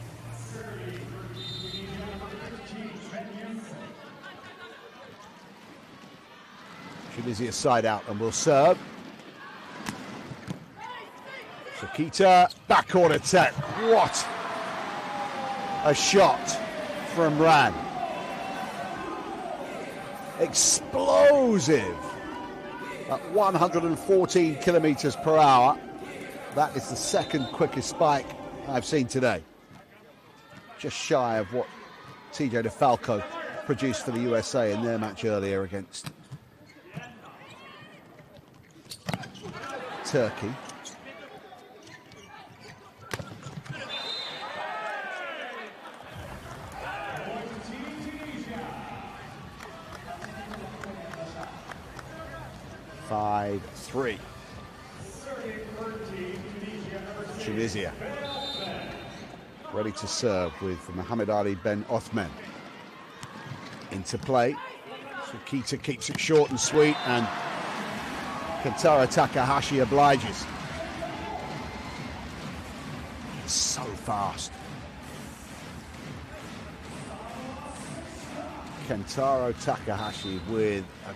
Tunisia side out and will serve. Sekita, backcourt attack. What a shot from Ran. Explosive at 114 kilometers per hour. That is the second quickest spike I've seen today. Just shy of what TJ DeFalco produced for the USA in their match earlier against Turkey. Five, 3. Tunisia ready to serve with Mohammed Ali Ben Othman into play. Sukita keeps it short and sweet, and Kentaro Takahashi obliges. So fast. Kentaro Takahashi with a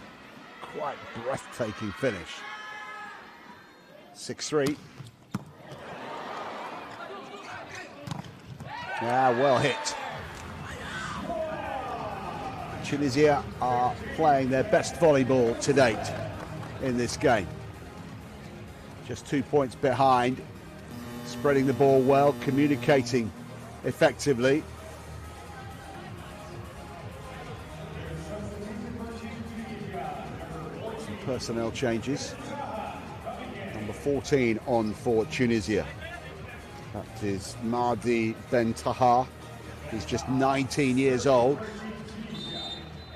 quite breathtaking finish. 6-3. Yeah, well hit. Tunisia are playing their best volleyball to date in this game. Just 2 points behind, spreading the ball well, communicating effectively. Some personnel changes. Number 14 on for Tunisia. That is Mahdi Ben Taha. He's just 19 years old.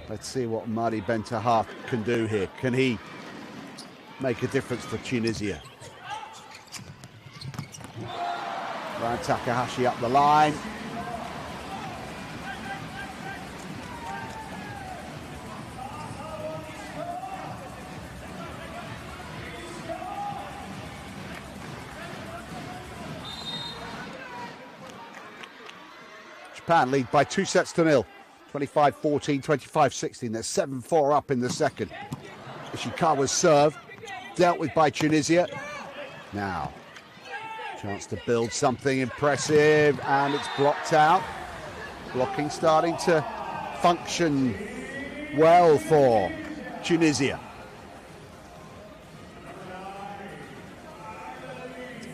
Let's see what Mahdi Ben Taha can do here. Can he make a difference for Tunisia? Ryan Takahashi up the line. Japan lead by 2-0. 25-14, 25-16. They're 7-4 up in the second. Ishikawa's serve, dealt with by Tunisia. Now, chance to build something impressive, and it's blocked out. Blocking starting to function well for Tunisia.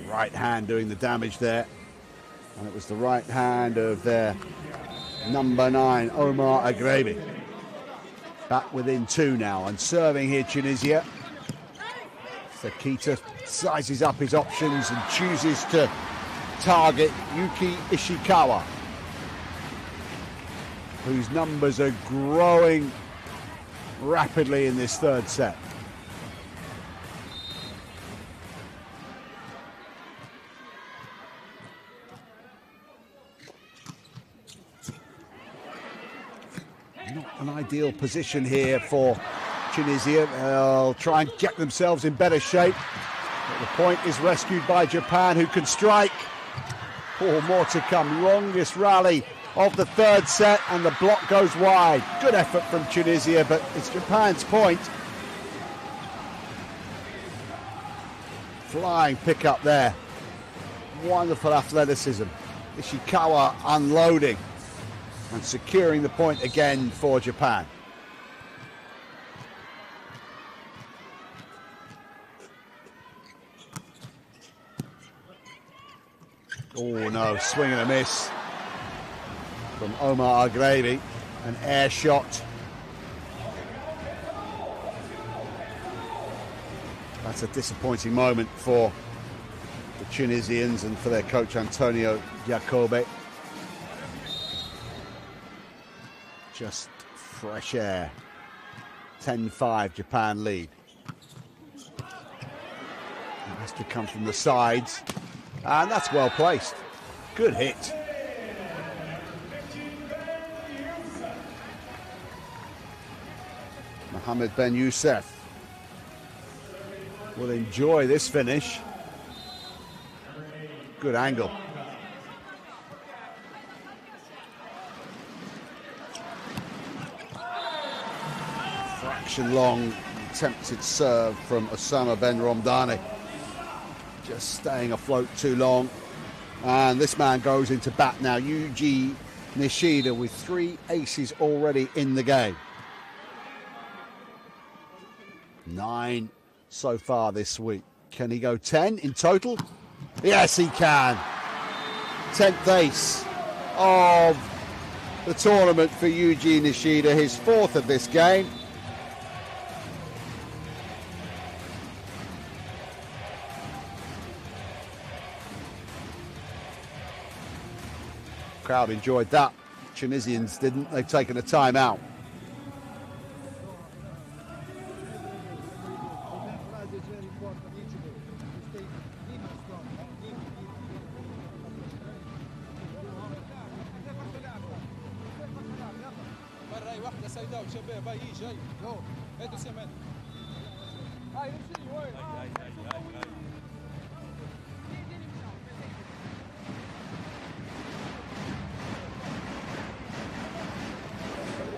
Right hand doing the damage there. And it was the right hand of their number 9, Omar Agrebi. Back within 2 now, and serving here Tunisia. Sakita sizes up his options and chooses to target Yuki Ishikawa, whose numbers are growing rapidly in this third set. Not an ideal position here for Tunisia. They'll try and get themselves in better shape. But the point is rescued by Japan, who can strike. 4 more to come. Longest rally of the third set, and the block goes wide. Good effort from Tunisia, but it's Japan's point. Flying pick up there. Wonderful athleticism. Ishikawa unloading and securing the point again for Japan. Oh no, swing and a miss from Omar Agrebi, an air shot. That's a disappointing moment for the Tunisians and for their coach Antonio Jacobe. Just fresh air. 10-5 Japan lead. It has to come from the sides, and that's well placed. Good hit. Mohammed Ben Youssef will enjoy this finish. Good angle. Fraction long attempted serve from Osama Ben Romdani. Just staying afloat too long. And this man goes into bat now. Yuji Nishida with 3 aces already in the game. 9 so far this week. Can he go 10 in total? Yes, he can. 10th ace of the tournament for Yuji Nishida, his 4th of this game. Crowd enjoyed that. Tunisians didn't. They've taken a timeout.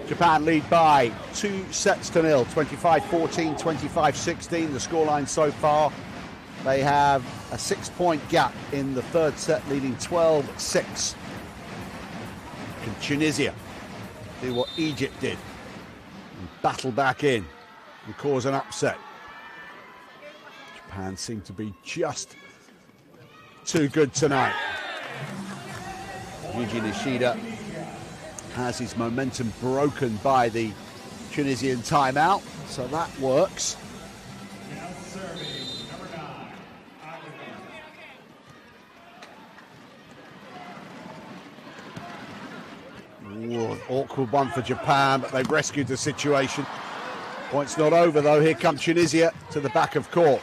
Japan lead by 2-0, 25-14, 25-16. The scoreline so far. They have a 6-point gap in the third set, leading 12-6. Can Tunisia do what Egypt did and battle back in and cause an upset? Japan seem to be just too good tonight. Yuji Nishida has his momentum broken by the Tunisian timeout, so that works. Ooh, awkward one for Japan, but they've rescued the situation. Point's not over though. Here comes Tunisia to the back of court.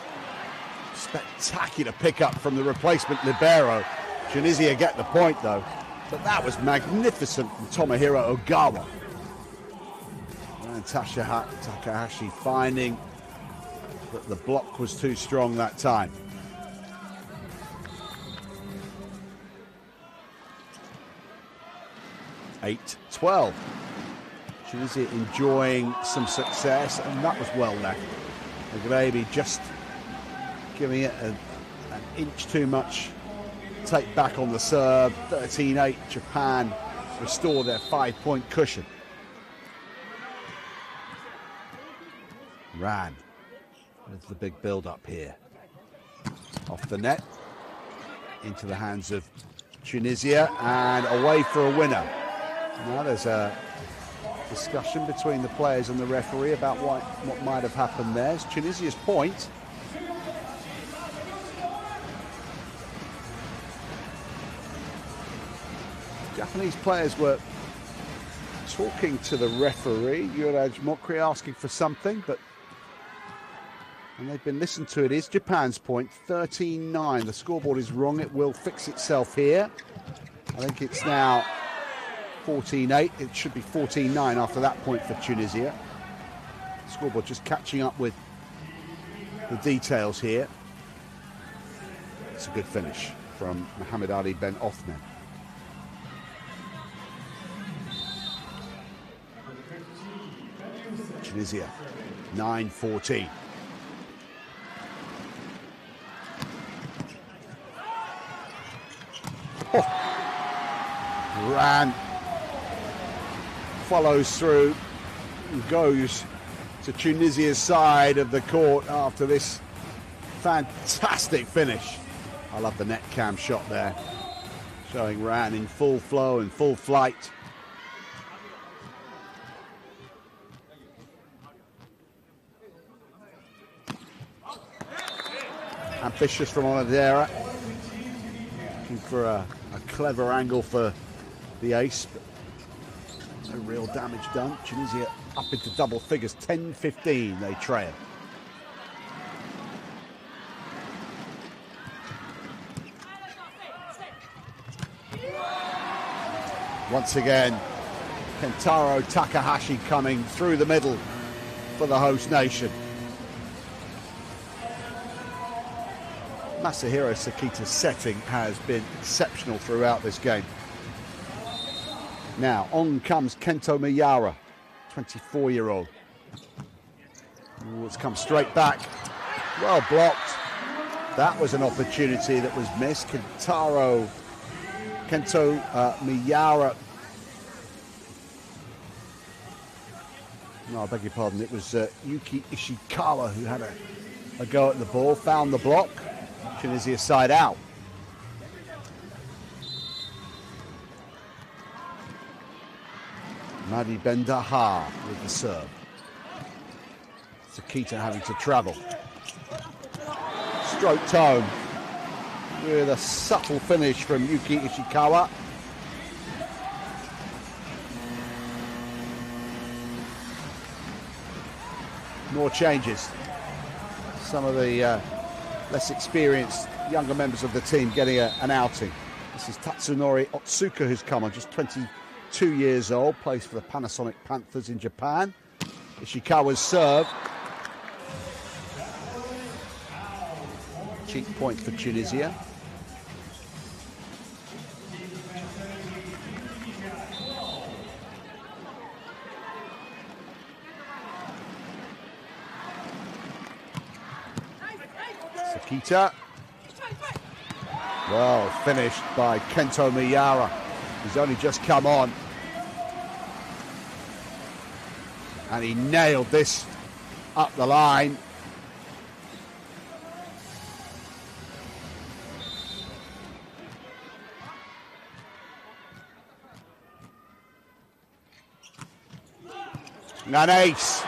Spectacular pickup from the replacement libero. Tunisia get the point though. But that was magnificent from Tomohiro Ogawa. And Takahashi finding that the block was too strong that time. Eight, 12. Tunisia enjoying some success, and that was well left. Agrebi just giving it an inch too much take back on the serve. 13-8, Japan restore their 5-point cushion. Ran. There's the big build-up here. Off the net, into the hands of Tunisia, and away for a winner. Now there's a discussion between the players and the referee about what might have happened there. It's Tunisia's point. Japanese players were talking to the referee, Yuraj Mokri, asking for something, and they've been listened to. It is Japan's point, 13-9. The scoreboard is wrong. It will fix itself here. I think it's now 14-8. It should be 14-9 after that point for Tunisia. The scoreboard just catching up with the details here. It's a good finish from Mohamed Ali Ben Othman. Tunisia, 9-14. Oh. Ran, follows through, and goes to Tunisia's side of the court after this fantastic finish. I love the net cam shot there, showing Ran in full flow and full flight. Ambitious from Onodera, looking for a clever angle for the ace, but no real damage done. Tunisia up into double figures, 10-15 they trail. Once again, Kentaro Takahashi coming through the middle for the host nation. Masahiro Sakita's setting has been exceptional throughout this game. Now, on comes Kento Miyara, 24-year-old. It's come straight back. Well blocked. That was an opportunity that was missed. Kento Miyara. No, I beg your pardon. It was Yuki Ishikawa who had a go at the ball, found the block. Tunisia side out. Mahdi Bendaha with the serve. Sakita having to travel. Stroked home with a subtle finish from Yuki Ishikawa. More changes. Some of the less experienced younger members of the team getting an outing. This is Tatsunori Otsuka, who's come on, just 22 years old, plays for the Panasonic Panthers in Japan. Ishikawa's serve. Cheap point for Tunisia. Sakita. Well finished by Kento Miyara, who's only just come on. And he nailed this up the line. An ace.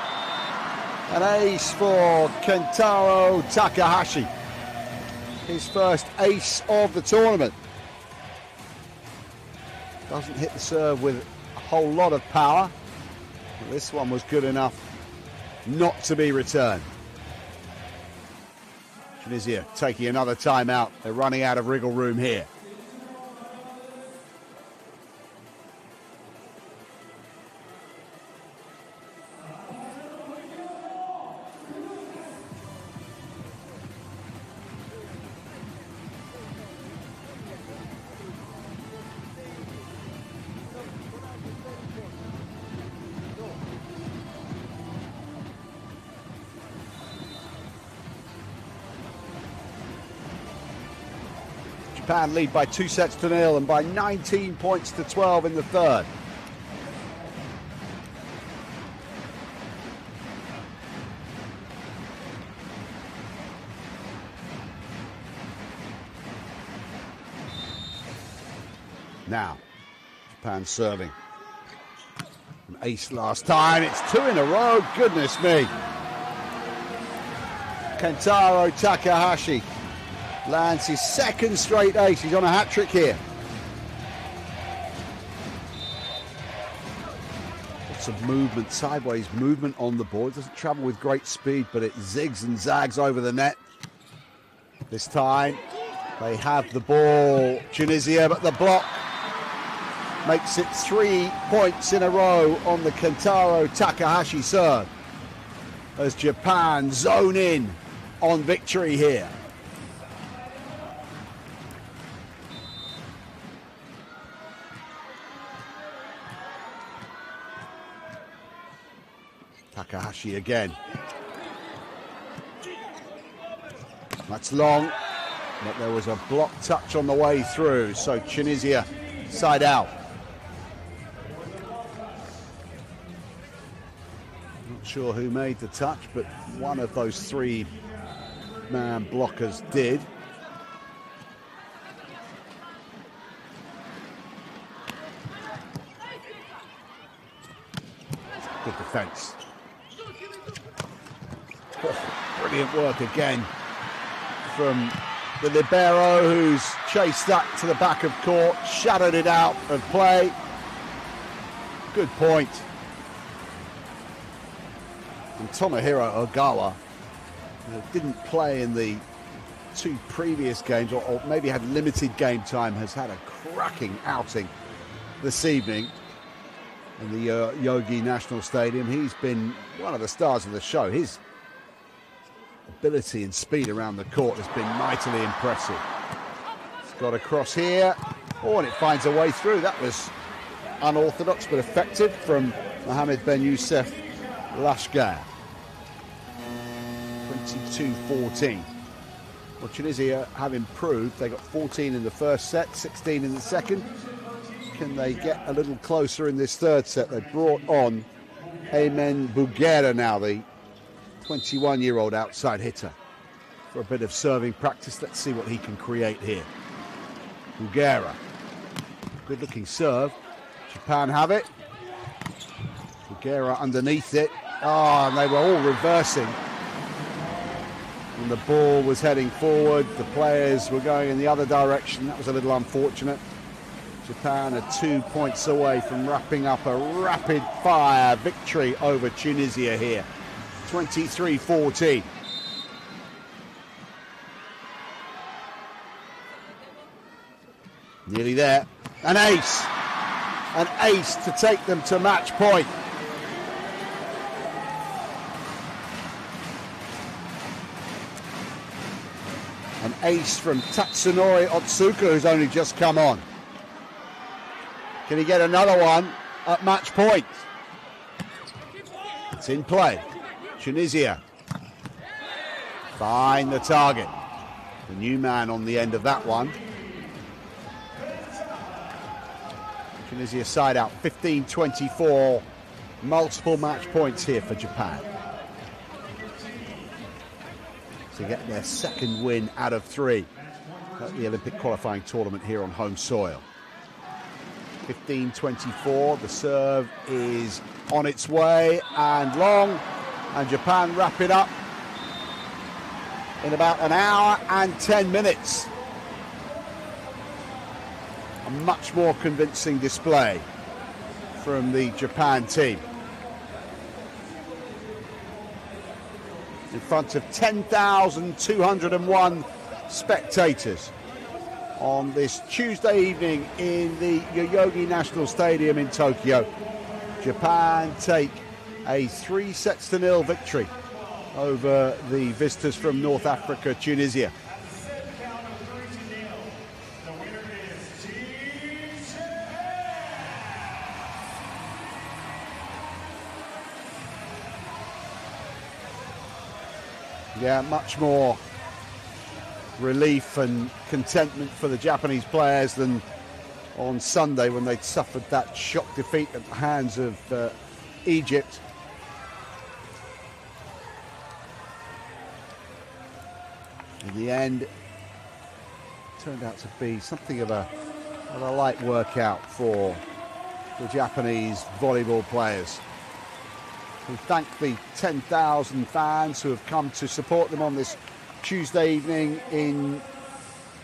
An ace for Kentaro Takahashi. His first ace of the tournament. Doesn't hit the serve with a whole lot of power. But this one was good enough not to be returned. Tunisia taking another timeout. They're running out of wriggle room here. Japan lead by 2-0 and by 19 points to 12 in the third. Now, Japan serving. An ace last time, it's two in a row, goodness me. Kentaro Takahashi lands his second straight ace. He's on a hat-trick here. Lots of movement, sideways movement on the board. Doesn't travel with great speed, but it zigs and zags over the net. This time, they have the ball. Tunisia, but the block makes it 3 points in a row on the Kentaro Takahashi serve, as Japan zone in on victory here. Takahashi again. That's long, but there was a block touch on the way through, so Tunisia side out. Not sure who made the touch, but one of those three-man blockers did. Good defence. Brilliant work again from the libero, who's chased that to the back of court, shadowed it out of play. Good point. And Tomohiro Ogawa, didn't play in the two previous games, or maybe had limited game time, has had a cracking outing this evening in the Yogi National Stadium. He's been one of the stars of the show. His ability and speed around the court has been mightily impressive. It's got across here. Oh, and it finds a way through. That was unorthodox but effective from Mohammed Ben Youssef Lashgar. 22-14. Well, Tunisia have improved. They got 14 in the first set, 16 in the second. Can they get a little closer in this third set? They brought on Aymen Bouguera now, the 21-year-old outside hitter, for a bit of serving practice. Let's see what he can create here. Bouguera. Good looking serve. Japan have it. Nogueira underneath it. Oh, and they were all reversing. And the ball was heading forward. The players were going in the other direction. That was a little unfortunate. Japan are 2 points away from wrapping up a rapid-fire victory over Tunisia here. 23-14. Nearly there. An ace. An ace to take them to match point. An ace from Tatsunori Otsuka, who's only just come on. Can he get another one at match point? It's in play. Tunisia find the target. The new man on the end of that one. Tunisia side out 15-24. Multiple match points here for Japan. To get their second win out of 3 at the Olympic qualifying tournament here on home soil. 15-24, the serve is on its way and long, and Japan wrap it up in about an hour and 10 minutes. A much more convincing display from the Japan team. In front of 10,201 spectators on this Tuesday evening in the Yoyogi National Stadium in Tokyo. Japan take a 3-0 victory over the visitors from North Africa, Tunisia. Yeah, much more relief and contentment for the Japanese players than on Sunday when they'd suffered that shock defeat at the hands of Egypt. In the end, it turned out to be something of a light workout for the Japanese volleyball players. We thank the 10,000 fans who have come to support them on this Tuesday evening in